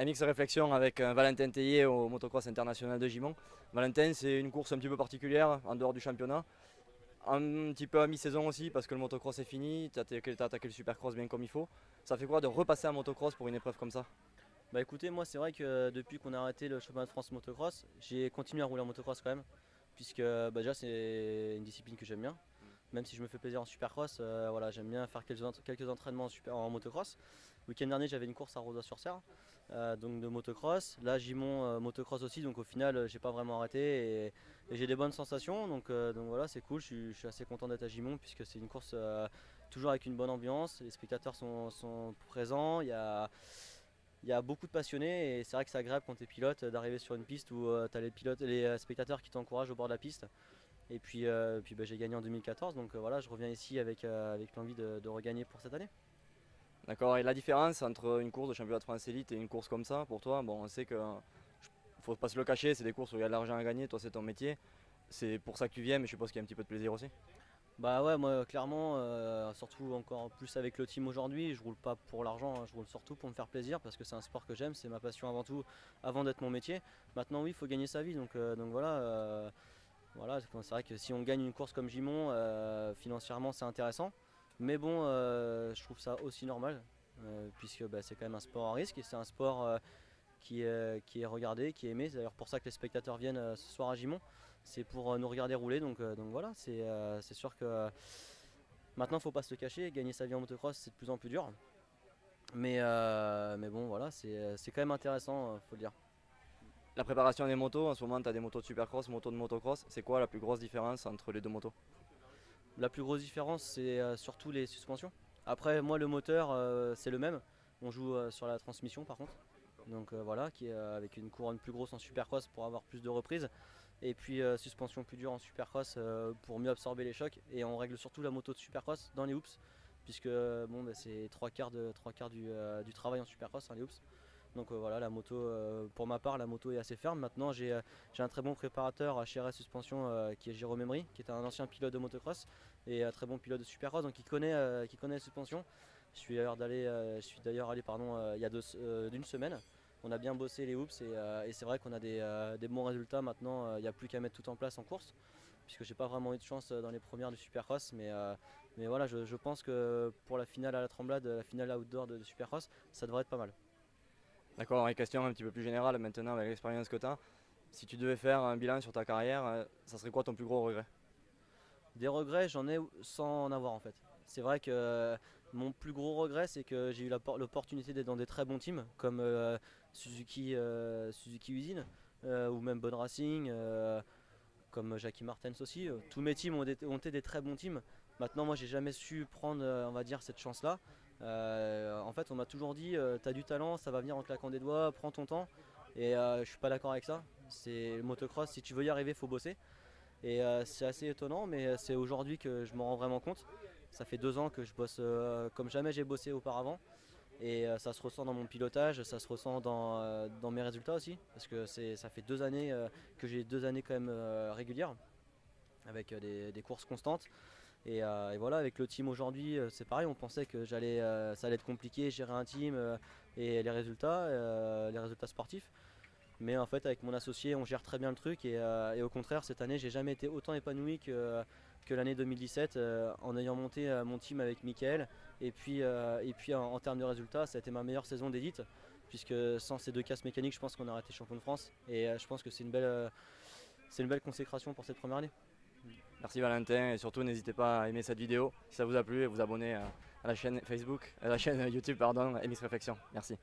MX Réflexion avec Valentin Tellier au Motocross International de Gimont. Valentin, c'est une course un petit peu particulière en dehors du championnat. Un petit peu à mi-saison aussi parce que le motocross est fini, tu as attaqué le supercross bien comme il faut. Ça fait quoi de repasser à motocross pour une épreuve comme ça? Bah écoutez, moi c'est vrai que depuis qu'on a arrêté le championnat de France motocross, j'ai continué à rouler en motocross quand même, puisque déjà c'est une discipline que j'aime bien. Même si je me fais plaisir en supercross, voilà, j'aime bien faire quelques entraînements en motocross. Le week-end dernier j'avais une course à Rosa-sur-Serre, donc de motocross. Là Gimont motocross aussi, donc au final j'ai pas vraiment arrêté et j'ai des bonnes sensations. Donc voilà, c'est cool, je suis assez content d'être à Gimont puisque c'est une course toujours avec une bonne ambiance. Les spectateurs sont présents, il y a beaucoup de passionnés et c'est vrai que c'est agréable quand tu es pilote d'arriver sur une piste où tu as les spectateurs qui t'encouragent au bord de la piste. Et puis bah, j'ai gagné en 2014, donc voilà, je reviens ici avec l'envie de regagner pour cette année. D'accord, et la différence entre une course de championnat de France élite et une course comme ça, pour toi, bon, on sait que faut pas se le cacher, c'est des courses où il y a de l'argent à gagner, toi c'est ton métier. C'est pour ça que tu viens, mais je suppose qu'il y a un petit peu de plaisir aussi. Bah ouais, moi clairement, surtout encore plus avec le team aujourd'hui, je roule pas pour l'argent, hein, je roule surtout pour me faire plaisir parce que c'est un sport que j'aime, c'est ma passion avant tout, avant d'être mon métier. Maintenant oui, il faut gagner sa vie, donc voilà. Voilà, c'est vrai que si on gagne une course comme Gimont, financièrement c'est intéressant. Mais bon, je trouve ça aussi normal, puisque bah, c'est quand même un sport à risque et c'est un sport qui est regardé, qui est aimé. C'est d'ailleurs pour ça que les spectateurs viennent ce soir à Gimont. C'est pour nous regarder rouler, donc voilà, c'est sûr que maintenant il ne faut pas se le cacher, gagner sa vie en motocross c'est de plus en plus dur. Mais bon, voilà, c'est quand même intéressant, faut le dire. La préparation des motos, en ce moment tu as des motos de supercross, motos de motocross, c'est quoi la plus grosse différence entre les deux motos? La plus grosse différence, c'est surtout les suspensions. Après, moi, le moteur, c'est le même. On joue sur la transmission, par contre. Donc voilà, qui est avec une couronne plus grosse en supercross pour avoir plus de reprises. Et puis suspension plus dure en supercross pour mieux absorber les chocs. Et on règle surtout la moto de supercross dans les hoops, puisque bon, bah, c'est trois quarts du travail en supercross, hein, les hoops. Donc voilà, la moto, pour ma part, la moto est assez ferme. Maintenant, j'ai un très bon préparateur à HRS Suspension qui est Jérôme Emery, qui est un ancien pilote de motocross et un très bon pilote de supercross, donc qui connaît la suspension. Je suis d'ailleurs allé pardon, il y a d'une semaine. On a bien bossé les hoops et c'est vrai qu'on a des bons résultats maintenant. Il n'y a plus qu'à mettre tout en place en course, puisque j'ai pas vraiment eu de chance dans les premières du supercross. Mais voilà, je pense que pour la finale à la Tremblade, la finale outdoor de supercross, ça devrait être pas mal. D'accord, et question un petit peu plus générale maintenant avec l'expérience que tu as. Si tu devais faire un bilan sur ta carrière, ça serait quoi ton plus gros regret? Des regrets, j'en ai sans en avoir en fait. C'est vrai que mon plus gros regret, c'est que j'ai eu l'opportunité d'être dans des très bons teams comme Suzuki Usine ou même Bonne Racing, comme Jackie Martens aussi. Tous mes teams ont été des très bons teams. Maintenant, moi, j'ai jamais su prendre, on va dire, cette chance-là. En fait, on m'a toujours dit, t'as du talent, ça va venir en claquant des doigts, prends ton temps. Et je suis pas d'accord avec ça. C'est le motocross, si tu veux y arriver, il faut bosser. Et c'est assez étonnant, mais c'est aujourd'hui que je m'en rends vraiment compte. Ça fait 2 ans que je bosse comme jamais j'ai bossé auparavant. Et ça se ressent dans mon pilotage, ça se ressent dans mes résultats aussi. Parce que ça fait 2 années que j'ai 2 années quand même régulières, avec des courses constantes. Et voilà, avec le team aujourd'hui, c'est pareil, on pensait que ça allait être compliqué, gérer un team et les résultats sportifs. Mais en fait, avec mon associé, on gère très bien le truc et au contraire, cette année, j'ai jamais été autant épanoui que l'année 2017 en ayant monté mon team avec Mickaël. Et puis en termes de résultats, ça a été ma meilleure saison d'élite, puisque sans ces deux casses mécaniques, je pense qu'on aurait été champion de France. Et je pense que c'est une belle consécration pour cette première année. Merci Valentin et surtout n'hésitez pas à aimer cette vidéo si ça vous a plu et vous abonner à la chaîne Facebook, à la chaîne YouTube pardon, MX Réflexion. Merci.